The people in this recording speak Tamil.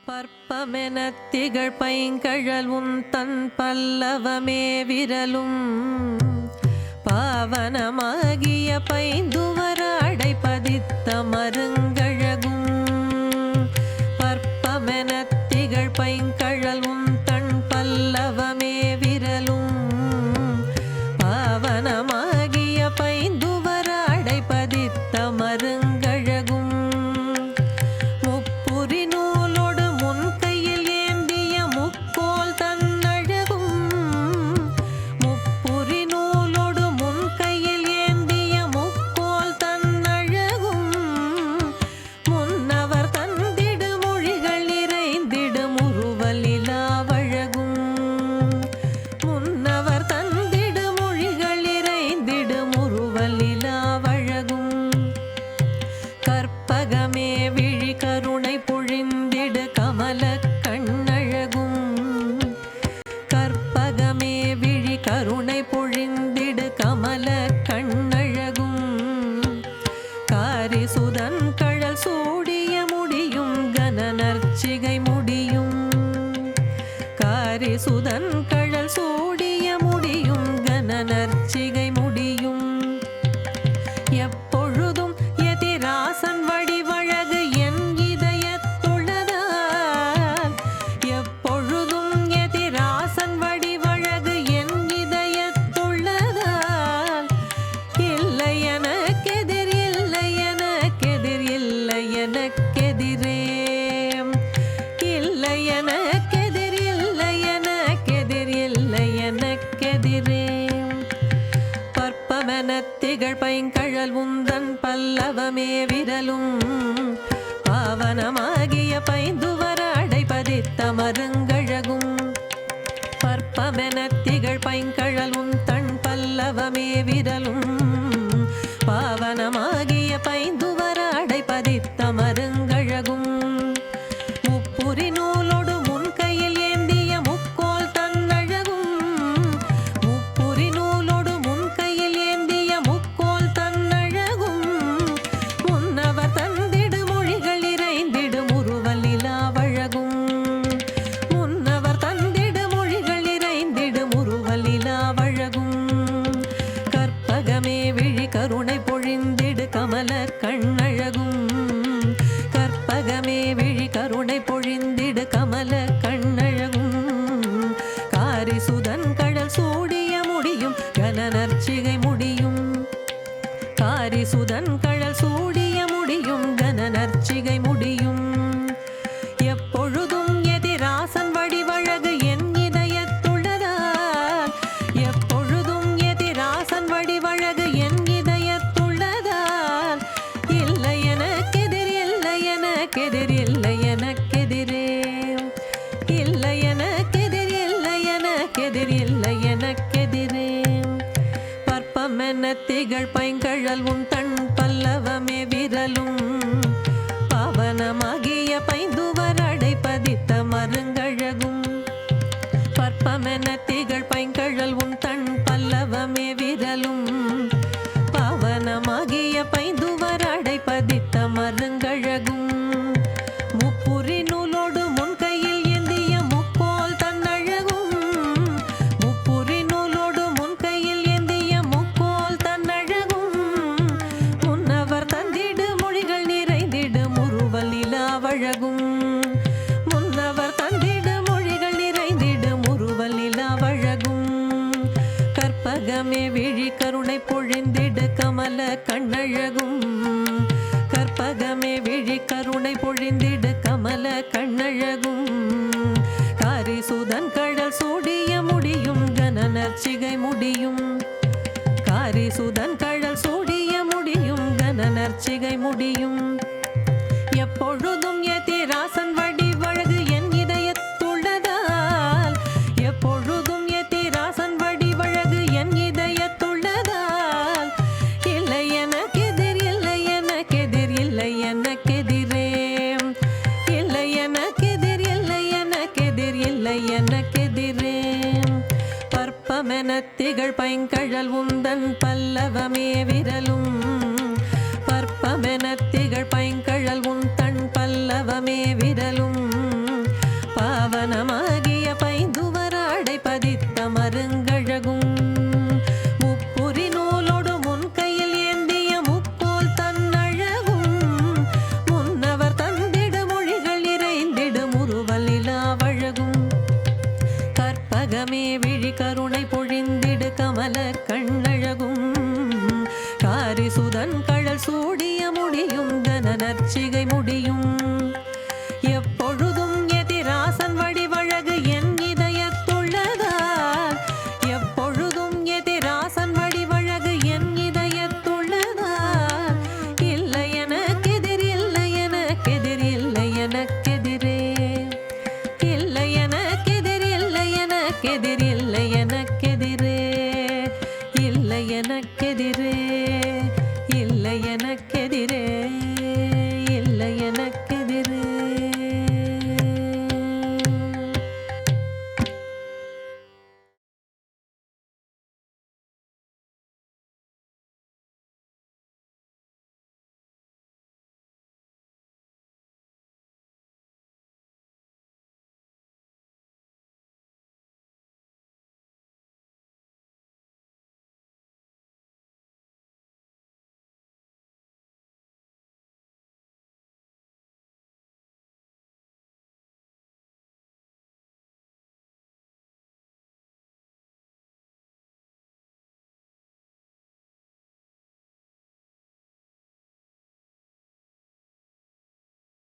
பற்பமெனத் திகழ் பைங்கழல் உன் தன் பல்லவமே விரலும் பாவனமாகிய பைந்துவர அடைபதித்த மருங்கழகும் பற்பமெனத் திகழ் பைங்கழல் உன் தன் பல்லவமே விரலும் பாவனமாகிய பைந்துவர அடைபதித்த மருங்கழகும் கற்பகமே விழி கருணை பொழிந்திடு கமல கண்ணழகும் கற்பகமே விழி கருணை பொழிந்திடு கமல கண்ணழகும் காரிசுதன் கழல் சூடிய முடியும் கனநற்சிகை முடியும் காரிசுதன் கழல் சூடிய முடியும் கனநற்சிகை முடியும் எப்பொழுதும் எதிராசன் வடிவழகு என் இதயத்துள்ளதால் எப்பொழுதும் எதிராசன் வடிவழகு என் இதயத்துள்ளதால் இல்லை எனக்கெதிர் இல்லை எனக்கெதிர் இல்லை எனக்கெதிரே இல்லை எனக்கெதிர் இல்லை எனக்கெதிர் இல்லை எனக்கெதிரே பற்பமெனத் திகழ் பைங்கழல் உந்தன் பல்லவமே விரலும் பாவனமாகிய பைந்துவர அடைபதித்த மருங்கழகும் பற்பமெனத் திகழ் பைங்கழல் உந்தன் பல்லவமே விரலும் பாவனமாகிய பைந்துவர அடைபதித்த மருங்கழகும் முப்புரி நூலோடு முன் கையில் ஏந்திய முக்கோல் தன்னழகும் முப்புரி நூலோடு முன் கையில் ஏந்திய முக்கோல் தன்னழகும் முன்னவர் தந்திடு மொழிகள் இறைந்திடு முறுவலிலாவழகும் முன்னவர் தந்திடு மொழிகள் இறைந்திடு முறுவலிலாவழகும் கற்பகமே விழி கருணை பொழிந்திடு கமல கண்ணழகும் கற்பகமே விழி கருணை பொழிந்திடு கமல கண்ணழகும் காரிசுதன் கழல் சூடிய முடியும் கனநற்சிகை முடியும் காரிசுதன் கழல் சூடிய முடியும் கனநற்சிகை முடியும் எப்பொழுதும் எதிராசன் வடிவழகு என் இதயத்துள்ளதால் எப்பொழுதும் எதிராசன் வடிவழகு என் இதயத்துள்ளதால் இல்லை எனக்கெதிர் இல்லை எனக்கெதிர் இல்லை எனக்கெதிரே இல்லை எனக்கெதிர் இல்லை எனக்கெதிர் இல்லை எனக்கெதிரே பற்பமெனத் திகழ் பைங்கழல் உன் தன் பல்லவமே விரலும் பாவனமாகிய பைந்துவர் அடைபதித்த மருங்கழகும் பற்பமெனத் திகழ் பைங்கழல் உன் தன் பல்லவமே விரலும் பாவனமாகிய பைந்துவர் அடைபதித்த மருங்கழகும் முப்புரி நூலோடு முன் கையில் ஏந்திய முக்கோல் தன்னழகும் முப்புரி நூலோடு முன் கையில் ஏந்திய முக்கோல் தன்னழகும் முன்னவர் தந்திடு மொழிகள் நிறைந்திடு முறுவலிலாவழகும் முன்னவர் தந்திடு மொழிகள் நிறைந்திடு முறுவலிலாவழகும் கற்பகமே விழி கருணை பொழிந்திடு கமல கண்ணழகும் கற்பகமே விழி கருணை பொழிந்திடு கமல கண்ணழகும் காரிசுதன் கழல் சூடிய முடியும் கனநற்சிகை முடியும் காரிசுதன் கழல் சூடிய முடியும் கனநற்சிகை முடியும் எப்பொழுதும் எதிராசன் வடிவழகு என் இதயத்துள்ளதால் எப்பொழுதும் எதிராசன் வடிவழகு என் இதயத்துள்ளதால் இல்லை எனக்கெதிர் இல்லை எனக்கெதிர் இல்லை எனக்கெதிரே இல்லை எனக்கெதிர் இல்லை எனக்கெதிர் இல்லை எனக்கெதிரே பற்பமெனத் திகழ் பைங்கழல் உந்தன் பல்லவமே விரலும் பற்பமெனத் திகழ் பைங்கழல் உன் தன் பல்லவமே விரலும் கனகமே விழி கருணை பொழிந்திடு கமல கண்ணழகும் காரிசுதன் கழல் சூடிய முடியும் தன நற்சிகை முடியும்